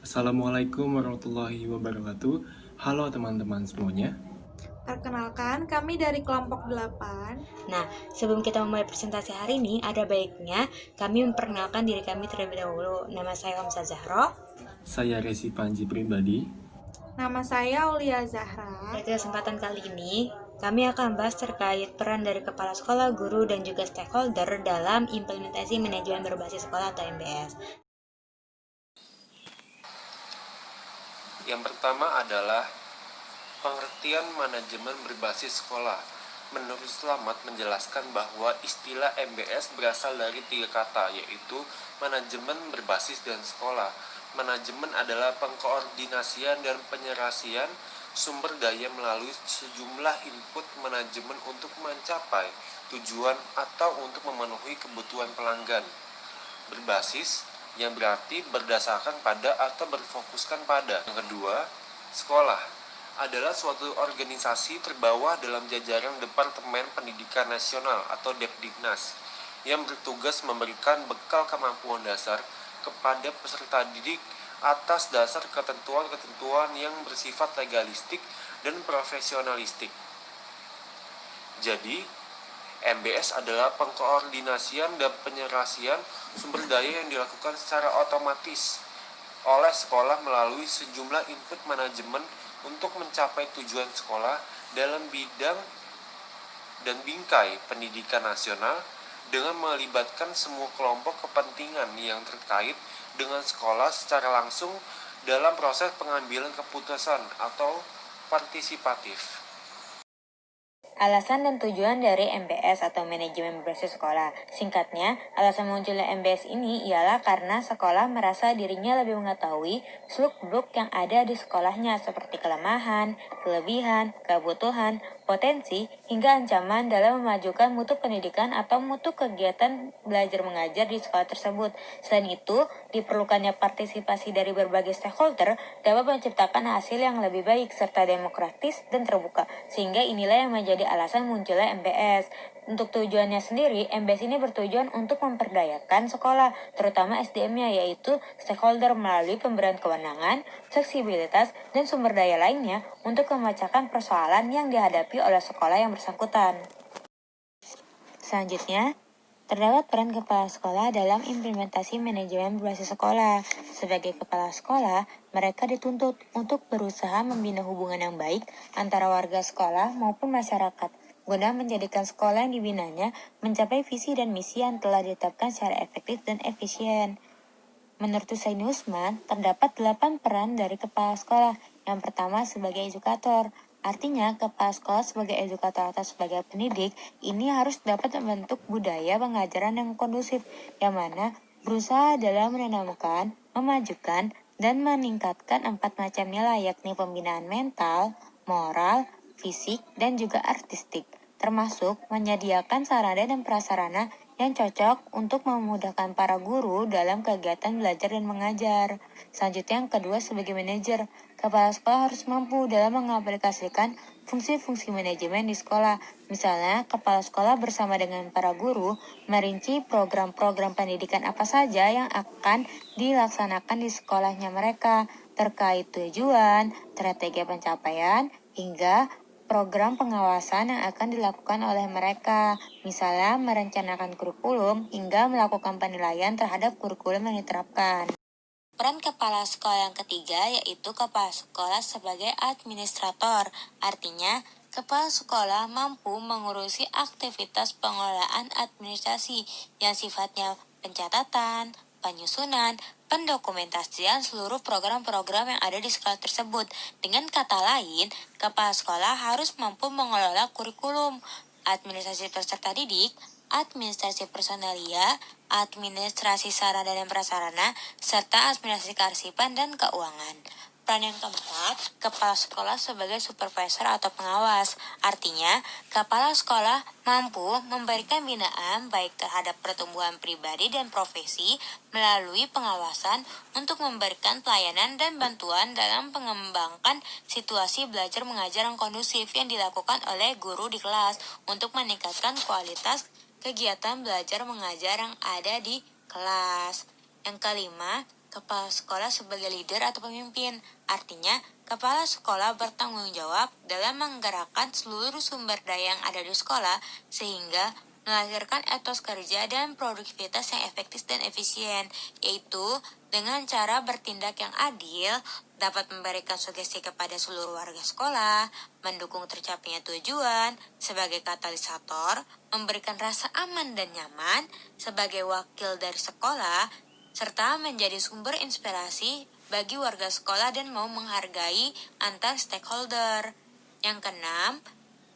Assalamualaikum warahmatullahi wabarakatuh. Halo teman-teman semuanya. Perkenalkan, kami dari kelompok 8. Nah, sebelum kita memulai presentasi hari ini, ada baiknya kami memperkenalkan diri kami terlebih dahulu. Nama saya Hamzah Zahro. Saya Resi Panji pribadi. Nama saya Aulia Zahra. Pada kesempatan kali ini, kami akan bahas terkait peran dari kepala sekolah, guru, dan juga stakeholder dalam implementasi manajemen berbasis sekolah atau MBS. Yang pertama adalah pengertian manajemen berbasis sekolah. Menurut Slamet menjelaskan bahwa istilah MBS berasal dari 3 kata, yaitu manajemen berbasis dan sekolah. Manajemen adalah pengkoordinasian dan penyerasian sumber daya melalui sejumlah input manajemen untuk mencapai tujuan atau untuk memenuhi kebutuhan pelanggan. Berbasis yang berarti berdasarkan pada atau berfokuskan pada. Yang kedua, sekolah adalah suatu organisasi terbawah dalam jajaran Departemen Pendidikan Nasional atau Depdiknas yang bertugas memberikan bekal kemampuan dasar kepada peserta didik atas dasar ketentuan-ketentuan yang bersifat legalistik dan profesionalistik. Jadi, MBS adalah pengkoordinasian dan penyerasian sumber daya yang dilakukan secara otomatis oleh sekolah melalui sejumlah input manajemen untuk mencapai tujuan sekolah dalam bidang dan bingkai pendidikan nasional dengan melibatkan semua kelompok kepentingan yang terkait dengan sekolah secara langsung dalam proses pengambilan keputusan atau partisipatif. Alasan dan tujuan dari MBS atau manajemen berbasis sekolah. Singkatnya, alasan munculnya MBS ini ialah karena sekolah merasa dirinya lebih mengetahui seluk-beluk yang ada di sekolahnya seperti kelemahan, kelebihan, kebutuhan, potensi, hingga ancaman dalam memajukan mutu pendidikan atau mutu kegiatan belajar mengajar di sekolah tersebut. Selain itu, diperlukannya partisipasi dari berbagai stakeholder dapat menciptakan hasil yang lebih baik serta demokratis dan terbuka, sehingga inilah yang menjadi alasan munculnya MBS. Untuk tujuannya sendiri, MBS ini bertujuan untuk memperdayakan sekolah, terutama SDM-nya, yaitu stakeholder melalui pemberian kewenangan, fleksibilitas, dan sumber daya lainnya untuk memecahkan persoalan yang dihadapi oleh sekolah yang bersangkutan. Selanjutnya, terdapat peran kepala sekolah dalam implementasi manajemen berbasis sekolah. Sebagai kepala sekolah, mereka dituntut untuk berusaha membina hubungan yang baik antara warga sekolah maupun masyarakat, guna menjadikan sekolah yang dibinanya mencapai visi dan misi yang telah ditetapkan secara efektif dan efisien. Menurut Husaini Usman, terdapat 8 peran dari kepala sekolah. Yang pertama sebagai edukator. Artinya, kepala sekolah sebagai edukator atau sebagai pendidik ini harus dapat membentuk budaya pengajaran yang kondusif, yang mana berusaha dalam menanamkan, memajukan, dan meningkatkan 4 macam nilai, yakni pembinaan mental, moral, fisik, dan juga artistik, termasuk menyediakan sarana dan prasarana yang cocok untuk memudahkan para guru dalam kegiatan belajar dan mengajar. Selanjutnya yang kedua sebagai manajer, kepala sekolah harus mampu dalam mengaplikasikan fungsi-fungsi manajemen di sekolah. Misalnya, kepala sekolah bersama dengan para guru merinci program-program pendidikan apa saja yang akan dilaksanakan di sekolahnya mereka, terkait tujuan, strategi pencapaian, hingga program pengawasan yang akan dilakukan oleh mereka, misalnya merencanakan kurikulum hingga melakukan penilaian terhadap kurikulum yang diterapkan. Peran kepala sekolah yang ketiga yaitu kepala sekolah sebagai administrator. Artinya, kepala sekolah mampu mengurusi aktivitas pengelolaan administrasi yang sifatnya pencatatan, penyusunan, pendokumentasian seluruh program-program yang ada di sekolah tersebut. Dengan kata lain, kepala sekolah harus mampu mengelola kurikulum, administrasi peserta didik, administrasi personalia, administrasi sarana dan prasarana, serta administrasi kearsipan dan keuangan. Peran yang keempat, kepala sekolah sebagai supervisor atau pengawas. Artinya, kepala sekolah mampu memberikan binaan baik terhadap pertumbuhan pribadi dan profesi melalui pengawasan untuk memberikan pelayanan dan bantuan dalam mengembangkan situasi belajar mengajar yang kondusif yang dilakukan oleh guru di kelas untuk meningkatkan kualitas kegiatan belajar mengajar yang ada di kelas. Yang kelima, kepala sekolah sebagai leader atau pemimpin. Artinya, kepala sekolah bertanggung jawab dalam menggerakkan seluruh sumber daya yang ada di sekolah sehingga melahirkan etos kerja dan produktivitas yang efektif dan efisien, yaitu dengan cara bertindak yang adil, dapat memberikan sugesti kepada seluruh warga sekolah, mendukung tercapainya tujuan sebagai katalisator, memberikan rasa aman dan nyaman sebagai wakil dari sekolah, serta menjadi sumber inspirasi bagi warga sekolah dan mau menghargai antar stakeholder. Yang keenam,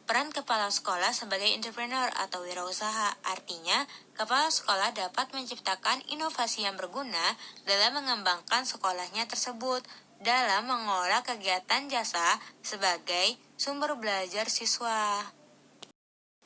peran kepala sekolah sebagai entrepreneur atau wirausaha, artinya kepala sekolah dapat menciptakan inovasi yang berguna dalam mengembangkan sekolahnya tersebut, dalam mengelola kegiatan jasa sebagai sumber belajar siswa.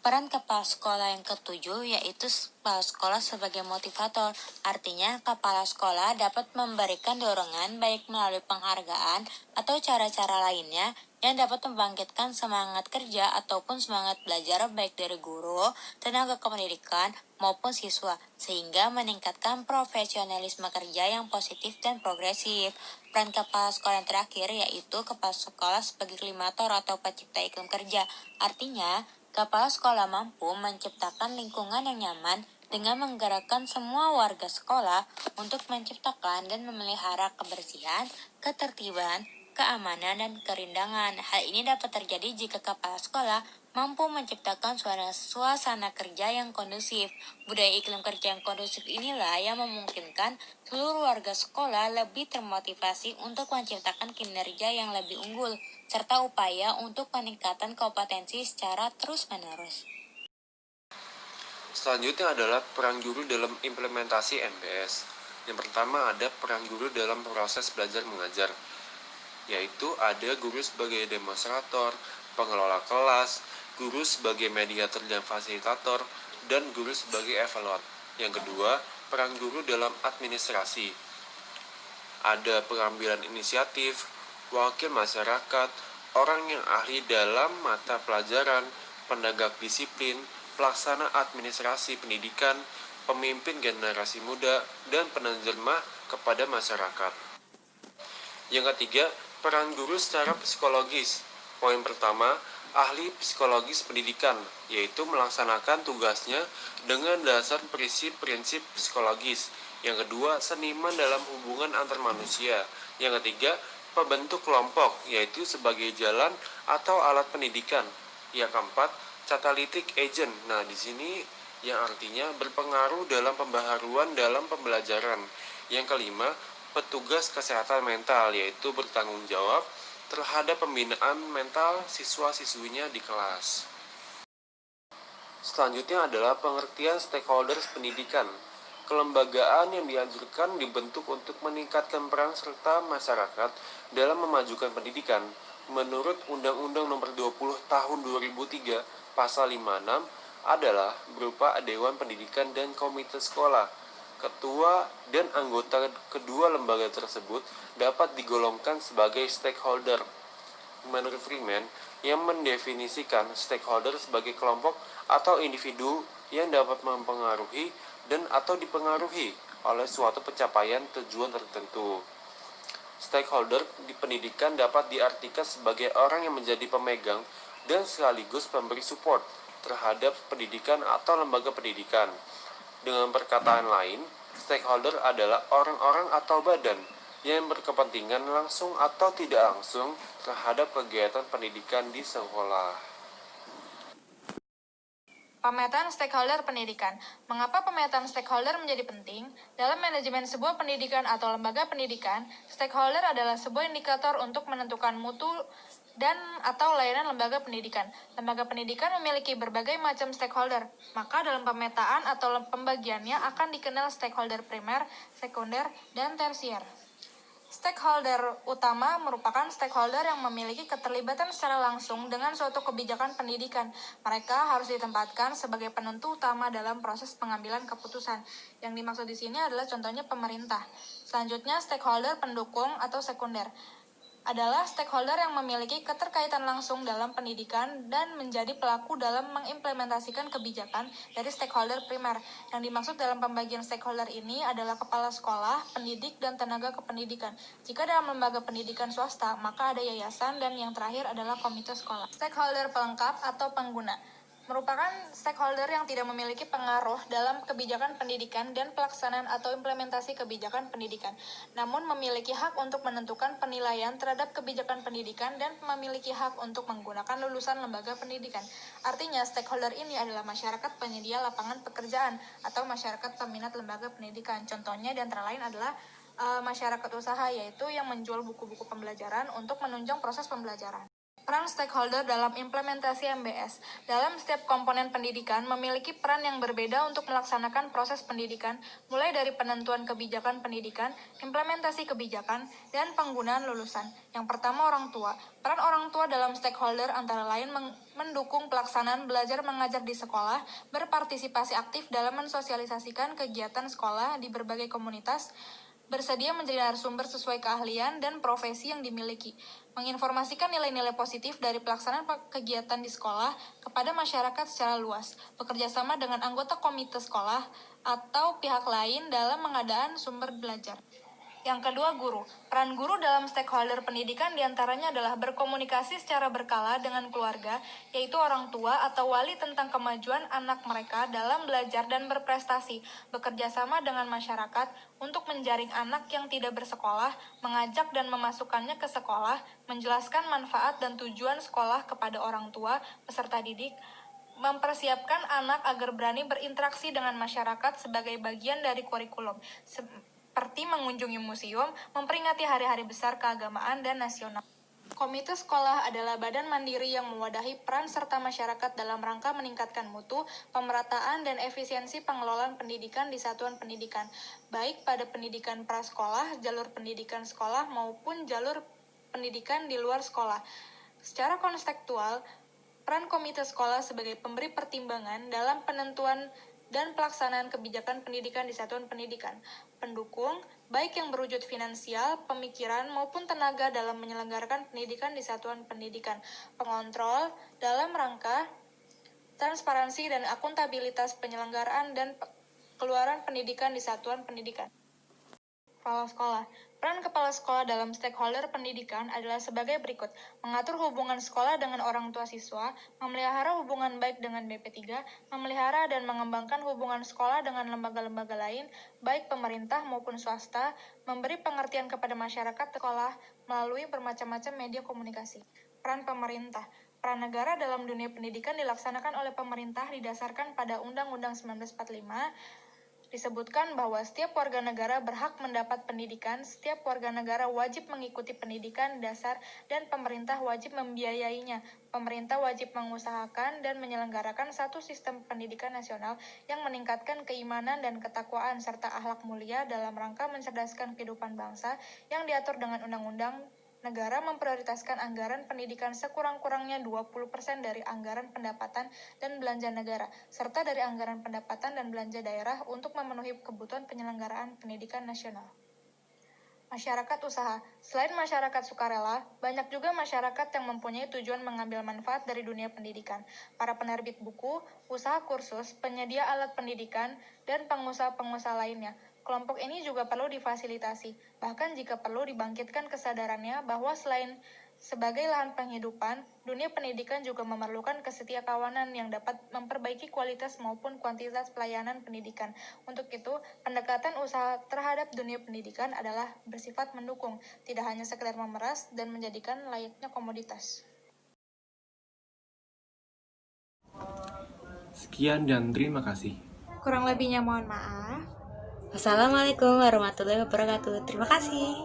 Peran kepala sekolah yang ketujuh yaitu kepala sekolah sebagai motivator. Artinya, kepala sekolah dapat memberikan dorongan baik melalui penghargaan atau cara-cara lainnya yang dapat membangkitkan semangat kerja ataupun semangat belajar baik dari guru, tenaga kependidikan, maupun siswa, sehingga meningkatkan profesionalisme kerja yang positif dan progresif. Peran kepala sekolah yang terakhir yaitu kepala sekolah sebagai klimator atau pencipta iklim kerja. Artinya, kepala sekolah mampu menciptakan lingkungan yang nyaman dengan menggerakkan semua warga sekolah untuk menciptakan dan memelihara kebersihan, ketertiban, keamanan, dan kerindangan. Hal ini dapat terjadi jika kepala sekolah mampu menciptakan suasana kerja yang kondusif. Budaya iklim kerja yang kondusif inilah yang memungkinkan seluruh warga sekolah lebih termotivasi untuk menciptakan kinerja yang lebih unggul, serta upaya untuk peningkatan kompetensi secara terus-menerus. Selanjutnya adalah peran guru dalam implementasi MBS. Yang pertama ada peran guru dalam proses belajar mengajar, yaitu ada guru sebagai demonstrator, pengelola kelas, guru sebagai mediator dan fasilitator, dan guru sebagai evaluator. Yang kedua, peran guru dalam administrasi. Ada pengambilan inisiatif, wakil masyarakat, orang yang ahli dalam mata pelajaran, penegak disiplin, pelaksana administrasi pendidikan, pemimpin generasi muda, dan penerjemah kepada masyarakat. Yang ketiga, peran guru secara psikologis. Poin pertama, ahli psikologis pendidikan, yaitu melaksanakan tugasnya dengan dasar prinsip-prinsip psikologis. Yang kedua, seniman dalam hubungan antar manusia. Yang ketiga, pembentuk kelompok, yaitu sebagai jalan atau alat pendidikan. Yang keempat, catalytic agent. Nah, di sini yang artinya berpengaruh dalam pembaharuan dalam pembelajaran. Yang kelima, petugas kesehatan mental, yaitu bertanggung jawab terhadap pembinaan mental siswa-siswinya di kelas. Selanjutnya adalah pengertian stakeholders pendidikan. Kelembagaan yang dianjurkan dibentuk untuk meningkatkan peran serta masyarakat dalam memajukan pendidikan. Menurut Undang-Undang Nomor 20 Tahun 2003, Pasal 56 adalah berupa Dewan Pendidikan dan Komite Sekolah. Ketua dan anggota kedua lembaga tersebut dapat digolongkan sebagai stakeholder. Menurut Freeman, yang mendefinisikan stakeholder sebagai kelompok atau individu yang dapat mempengaruhi dan atau dipengaruhi oleh suatu pencapaian tujuan tertentu. Stakeholder di pendidikan dapat diartikan sebagai orang yang menjadi pemegang dan sekaligus pemberi support terhadap pendidikan atau lembaga pendidikan. Dengan perkataan lain, stakeholder adalah orang-orang atau badan yang berkepentingan langsung atau tidak langsung terhadap kegiatan pendidikan di sekolah. Pemetaan stakeholder pendidikan. Mengapa pemetaan stakeholder menjadi penting? Dalam manajemen sebuah pendidikan atau lembaga pendidikan, stakeholder adalah sebuah indikator untuk menentukan mutu dan atau layanan lembaga pendidikan. Lembaga pendidikan memiliki berbagai macam stakeholder, maka dalam pemetaan atau pembagiannya akan dikenal stakeholder primer, sekunder, dan tersier. Stakeholder utama merupakan stakeholder yang memiliki keterlibatan secara langsung dengan suatu kebijakan pendidikan. Mereka harus ditempatkan sebagai penentu utama dalam proses pengambilan keputusan. Yang dimaksud di sini adalah contohnya pemerintah. Selanjutnya, stakeholder pendukung atau sekunder. adalah stakeholder yang memiliki keterkaitan langsung dalam pendidikan dan menjadi pelaku dalam mengimplementasikan kebijakan dari stakeholder primer. Yang dimaksud dalam pembagian stakeholder ini adalah kepala sekolah, pendidik, dan tenaga kependidikan. Jika dalam lembaga pendidikan swasta, maka ada yayasan, dan yang terakhir adalah komite sekolah. Stakeholder pelengkap atau pengguna merupakan stakeholder yang tidak memiliki pengaruh dalam kebijakan pendidikan dan pelaksanaan atau implementasi kebijakan pendidikan, namun memiliki hak untuk menentukan penilaian terhadap kebijakan pendidikan dan memiliki hak untuk menggunakan lulusan lembaga pendidikan. Artinya, stakeholder ini adalah masyarakat penyedia lapangan pekerjaan atau masyarakat peminat lembaga pendidikan. Contohnya di antara lain adalah masyarakat usaha, yaitu yang menjual buku-buku pembelajaran untuk menunjang proses pembelajaran. Peran stakeholder dalam implementasi MBS. Dalam setiap komponen pendidikan memiliki peran yang berbeda untuk melaksanakan proses pendidikan, mulai dari penentuan kebijakan pendidikan, implementasi kebijakan, dan penggunaan lulusan. Yang pertama, orang tua. Peran orang tua dalam stakeholder antara lain mendukung pelaksanaan belajar mengajar di sekolah, berpartisipasi aktif dalam mensosialisasikan kegiatan sekolah di berbagai komunitas, bersedia menjadi narasumber sesuai keahlian dan profesi yang dimiliki, menginformasikan nilai-nilai positif dari pelaksanaan kegiatan di sekolah kepada masyarakat secara luas, bekerja sama dengan anggota komite sekolah atau pihak lain dalam pengadaan sumber belajar. Yang kedua, guru. Peran guru dalam stakeholder pendidikan diantaranya adalah berkomunikasi secara berkala dengan keluarga, yaitu orang tua atau wali tentang kemajuan anak mereka dalam belajar dan berprestasi, bekerja sama dengan masyarakat untuk menjaring anak yang tidak bersekolah, mengajak dan memasukkannya ke sekolah, menjelaskan manfaat dan tujuan sekolah kepada orang tua, peserta didik, mempersiapkan anak agar berani berinteraksi dengan masyarakat sebagai bagian dari kurikulum, seperti mengunjungi museum, memperingati hari-hari besar keagamaan dan nasional. Komite sekolah adalah badan mandiri yang mewadahi peran serta masyarakat dalam rangka meningkatkan mutu, pemerataan, dan efisiensi pengelolaan pendidikan di satuan pendidikan, baik pada pendidikan prasekolah, jalur pendidikan sekolah, maupun jalur pendidikan di luar sekolah. Secara konseptual, peran komite sekolah sebagai pemberi pertimbangan dalam penentuan dan pelaksanaan kebijakan pendidikan di satuan pendidikan, pendukung, baik yang berwujud finansial, pemikiran, maupun tenaga dalam menyelenggarakan pendidikan di satuan pendidikan, pengontrol dalam rangka transparansi dan akuntabilitas penyelenggaraan dan keluaran pendidikan di satuan pendidikan. Kepala sekolah. Peran kepala sekolah dalam stakeholder pendidikan adalah sebagai berikut: mengatur hubungan sekolah dengan orang tua siswa, memelihara hubungan baik dengan BP3, memelihara dan mengembangkan hubungan sekolah dengan lembaga-lembaga lain, baik pemerintah maupun swasta, memberi pengertian kepada masyarakat sekolah melalui bermacam-macam media komunikasi. Peran pemerintah. Peran negara dalam dunia pendidikan dilaksanakan oleh pemerintah didasarkan pada Undang-Undang 1945, disebutkan bahwa setiap warga negara berhak mendapat pendidikan, setiap warga negara wajib mengikuti pendidikan dasar, dan pemerintah wajib membiayainya. Pemerintah wajib mengusahakan dan menyelenggarakan satu sistem pendidikan nasional yang meningkatkan keimanan dan ketakwaan serta akhlak mulia dalam rangka mencerdaskan kehidupan bangsa yang diatur dengan undang-undang. Negara memprioritaskan anggaran pendidikan sekurang-kurangnya 20% dari anggaran pendapatan dan belanja negara, serta dari anggaran pendapatan dan belanja daerah untuk memenuhi kebutuhan penyelenggaraan pendidikan nasional. Masyarakat usaha. Selain masyarakat sukarela, banyak juga masyarakat yang mempunyai tujuan mengambil manfaat dari dunia pendidikan. Para penerbit buku, usaha kursus, penyedia alat pendidikan, dan pengusaha-pengusaha lainnya. Kelompok ini juga perlu difasilitasi, bahkan jika perlu dibangkitkan kesadarannya bahwa selain sebagai lahan penghidupan, dunia pendidikan juga memerlukan kesetiakawanan yang dapat memperbaiki kualitas maupun kuantitas pelayanan pendidikan. Untuk itu, pendekatan usaha terhadap dunia pendidikan adalah bersifat mendukung, tidak hanya sekedar memeras dan menjadikan layaknya komoditas. Sekian dan terima kasih. Kurang lebihnya mohon maaf. Wassalamualaikum warahmatullahi wabarakatuh. Terima kasih.